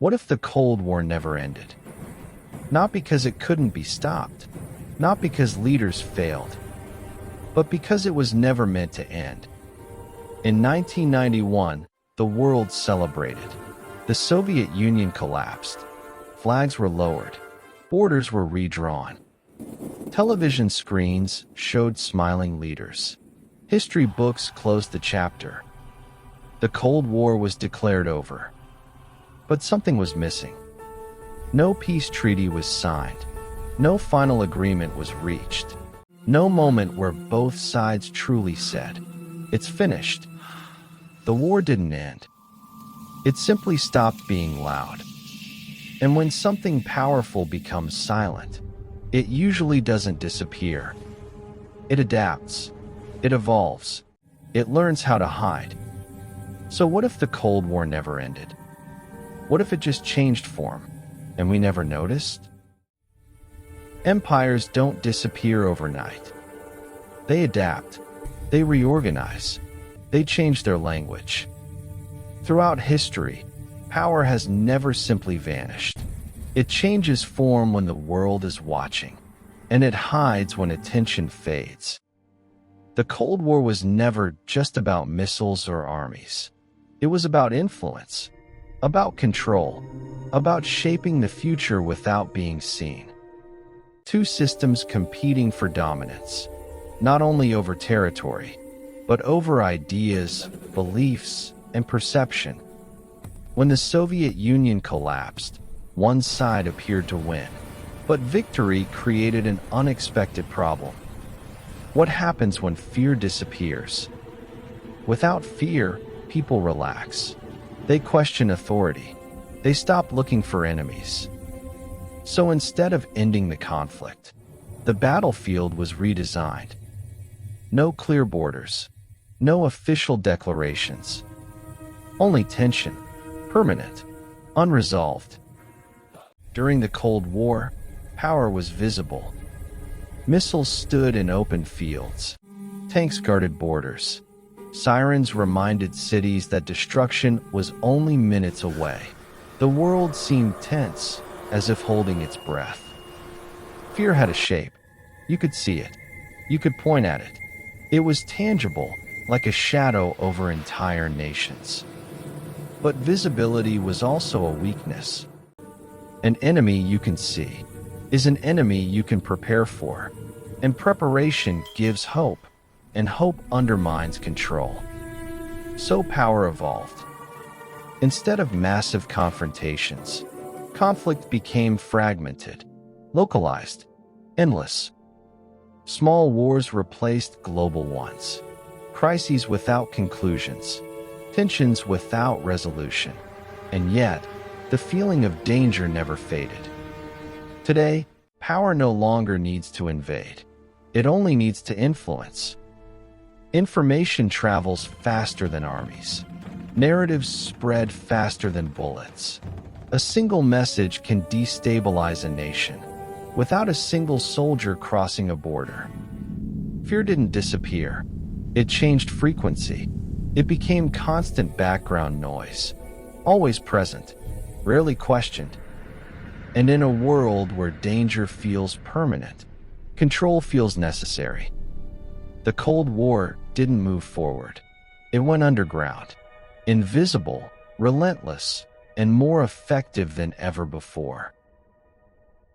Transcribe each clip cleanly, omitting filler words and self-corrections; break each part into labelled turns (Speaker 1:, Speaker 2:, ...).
Speaker 1: What if the Cold War never ended? Not because it couldn't be stopped, not because leaders failed, but because it was never meant to end. In 1991, the world celebrated. The Soviet Union collapsed. Flags were lowered. Borders were redrawn. Television screens showed smiling leaders. History books closed the chapter. The Cold War was declared over. But something was missing. No peace treaty was signed. No final agreement was reached. No moment where both sides truly said, "It's finished." The war didn't end. It simply stopped being loud. And when something powerful becomes silent, it usually doesn't disappear. It adapts. It evolves. It learns how to hide. So what if the Cold War never ended? What if it just changed form, and we never noticed? Empires don't disappear overnight. They adapt. They reorganize. They change their language. Throughout history, power has never simply vanished. It changes form when the world is watching, and it hides when attention fades. The Cold War was never just about missiles or armies. It was about influence, about control, about shaping the future without being seen. Two systems competing for dominance, not only over territory, but over ideas, beliefs, and perception. When the Soviet Union collapsed, one side appeared to win, but victory created an unexpected problem. What happens when fear disappears? Without fear, people relax. They question authority. They stop looking for enemies. So instead of ending the conflict, the battlefield was redesigned. No clear borders, no official declarations, only tension, permanent, unresolved. During the Cold War, power was visible. Missiles stood in open fields. Tanks guarded borders. Sirens reminded cities that destruction was only minutes away. The world seemed tense, as if holding its breath. Fear had a shape. You could see it. You could point at it. It was tangible, like a shadow over entire nations. But visibility was also a weakness. An enemy you can see is an enemy you can prepare for, and preparation gives hope, and hope undermines control. So power evolved. Instead of massive confrontations, conflict became fragmented, localized, endless. Small wars replaced global ones. Crises without conclusions. Tensions without resolution. And yet, the feeling of danger never faded. Today, power no longer needs to invade. It only needs to influence. Information travels faster than armies. Narratives spread faster than bullets. A single message can destabilize a nation without a single soldier crossing a border. Fear didn't disappear. It changed frequency. It became constant background noise, always present, rarely questioned. And in a world where danger feels permanent, control feels necessary. The Cold War didn't move forward. It went underground, invisible, relentless, and more effective than ever before.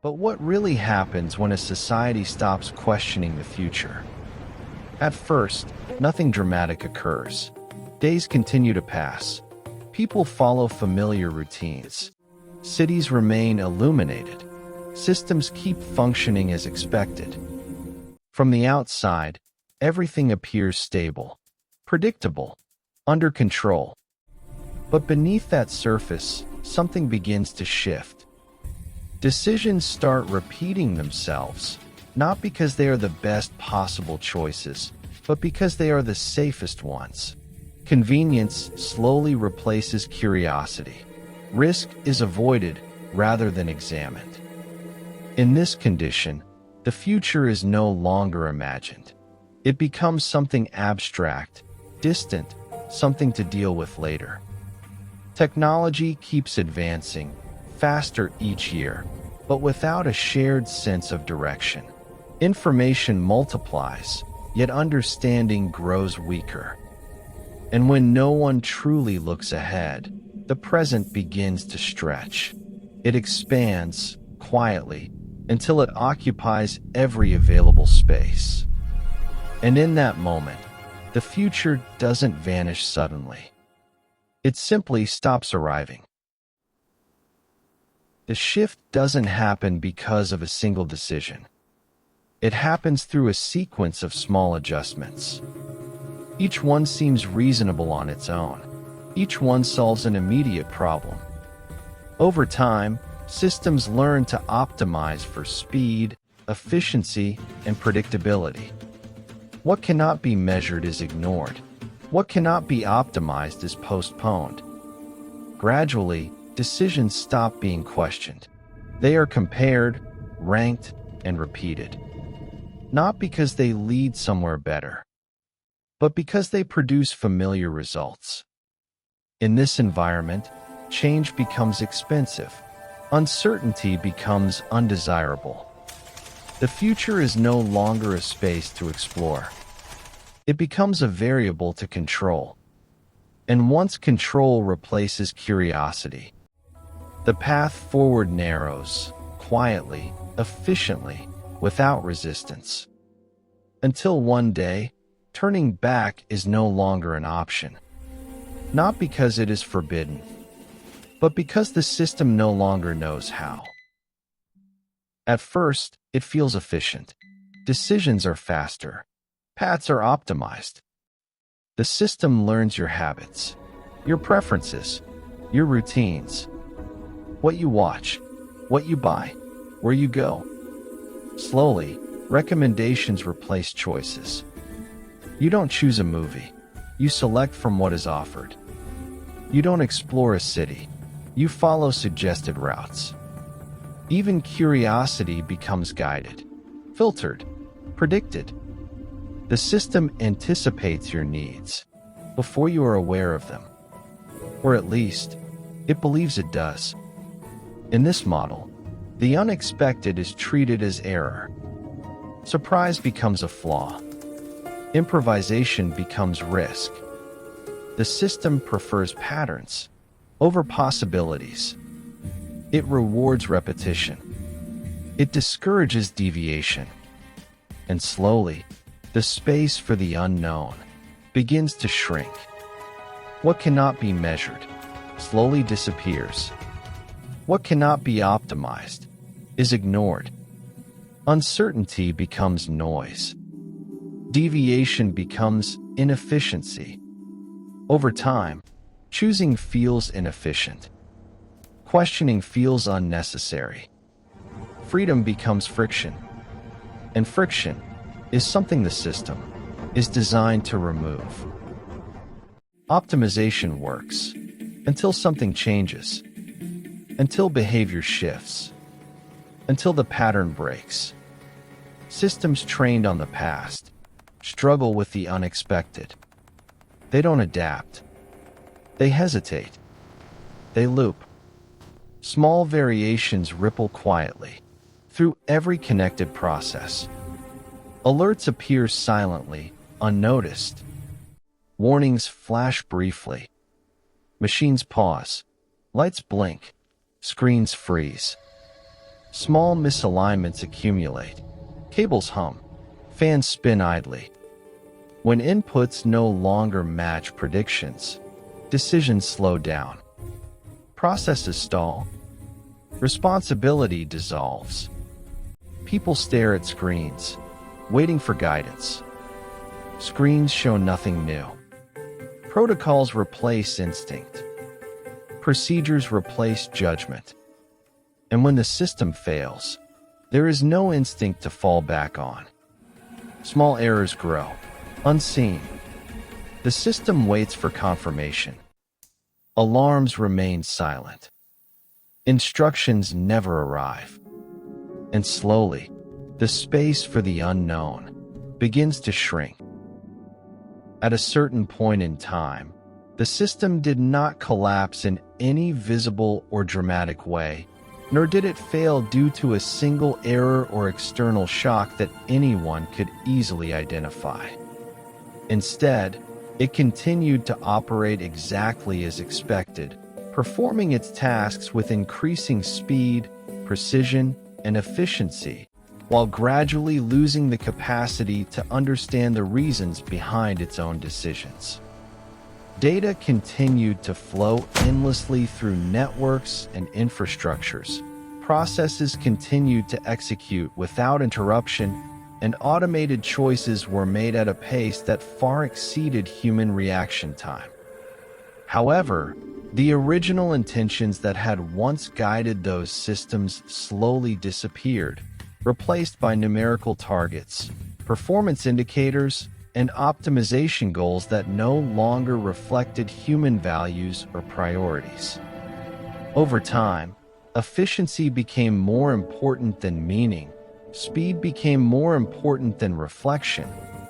Speaker 1: But what really happens when a society stops questioning the future? At first, nothing dramatic occurs. Days continue to pass. People follow familiar routines. Cities remain illuminated. Systems keep functioning as expected. From the outside, everything appears stable, predictable, under control. But beneath that surface, something begins to shift. Decisions start repeating themselves, not because they are the best possible choices, but because they are the safest ones. Convenience slowly replaces curiosity. Risk is avoided rather than examined. In this condition, the future is no longer imagined. It becomes something abstract, distant, something to deal with later. Technology keeps advancing, faster each year, but without a shared sense of direction. Information multiplies, yet understanding grows weaker. And when no one truly looks ahead, the present begins to stretch. It expands, quietly, until it occupies every available space. And in that moment, the future doesn't vanish suddenly. It simply stops arriving. The shift doesn't happen because of a single decision. It happens through a sequence of small adjustments. Each one seems reasonable on its own. Each one solves an immediate problem. Over time, systems learn to optimize for speed, efficiency, and predictability. What cannot be measured is ignored. What cannot be optimized is postponed. Gradually, decisions stop being questioned. They are compared, ranked, and repeated. Not because they lead somewhere better, but because they produce familiar results. In this environment, change becomes expensive. Uncertainty becomes undesirable. The future is no longer a space to explore. It becomes a variable to control. And once control replaces curiosity, the path forward narrows, quietly, efficiently, without resistance. Until one day, turning back is no longer an option. Not because it is forbidden, but because the system no longer knows how. At first, it feels efficient. Decisions are faster. Paths are optimized. The system learns your habits, your preferences, your routines, what you watch, what you buy, where you go. Slowly, recommendations replace choices. You don't choose a movie. You select from what is offered. You don't explore a city. You follow suggested routes. Even curiosity becomes guided, filtered, predicted. The system anticipates your needs before you are aware of them. Or at least, it believes it does. In this model, the unexpected is treated as error. Surprise becomes a flaw. Improvisation becomes risk. The system prefers patterns over possibilities. It rewards repetition. It discourages deviation. And slowly, the space for the unknown begins to shrink. What cannot be measured slowly disappears. What cannot be optimized is ignored. Uncertainty becomes noise. Deviation becomes inefficiency. Over time, choosing feels inefficient. Questioning feels unnecessary. Freedom becomes friction. And friction is something the system is designed to remove. Optimization works until something changes, until behavior shifts, until the pattern breaks. Systems trained on the past struggle with the unexpected. They don't adapt. They hesitate. They loop. Small variations ripple quietly through every connected process. Alerts appear silently, unnoticed. Warnings flash briefly. Machines pause. Lights blink. Screens freeze. Small misalignments accumulate. Cables hum. Fans spin idly. When inputs no longer match predictions, decisions slow down. Processes stall. Responsibility dissolves. People stare at screens, waiting for guidance. Screens show nothing new. Protocols replace instinct. Procedures replace judgment. And when the system fails, there is no instinct to fall back on. Small errors grow, unseen. The system waits for confirmation. Alarms remain silent. Instructions never arrive. And slowly, the space for the unknown begins to shrink. At a certain point in time, The system did not collapse in any visible or dramatic way, nor did it fail due to a single error or external shock that anyone could easily identify. Instead, it continued to operate exactly as expected, performing its tasks with increasing speed, precision, and efficiency, while gradually losing the capacity to understand the reasons behind its own decisions. Data continued to flow endlessly through networks and infrastructures. Processes continued to execute without interruption, and automated choices were made at a pace that far exceeded human reaction time. However, the original intentions that had once guided those systems slowly disappeared, replaced by numerical targets, performance indicators, and optimization goals that no longer reflected human values or priorities. Over time, efficiency became more important than meaning, speed became more important than reflection,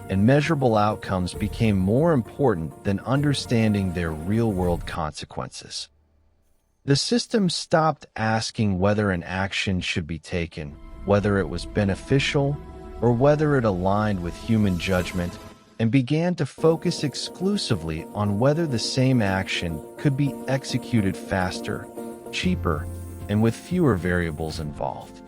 Speaker 1: and measurable outcomes became more important than understanding their real-world consequences. The system stopped asking whether an action should be taken, whether it was beneficial, or whether it aligned with human judgment, and began to focus exclusively on whether the same action could be executed faster, cheaper, and with fewer variables involved.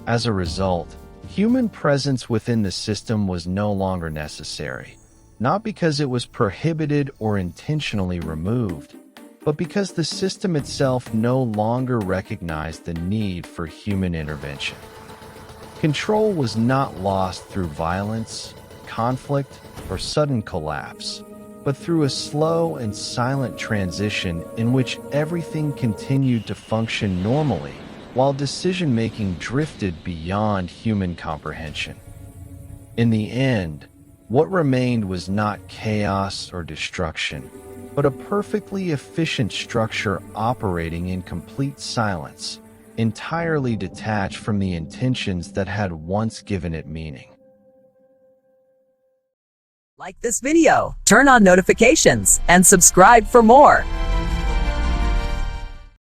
Speaker 1: As a result, human presence within the system was no longer necessary, not because it was prohibited or intentionally removed, but because the system itself no longer recognized the need for human intervention. Control was not lost through violence, conflict, or sudden collapse, but through a slow and silent transition in which everything continued to function normally, while decision-making drifted beyond human comprehension. In the end, what remained was not chaos or destruction, but a perfectly efficient structure operating in complete silence, entirely detached from the intentions that had once given it meaning.
Speaker 2: Like this video, turn on notifications, and subscribe for more.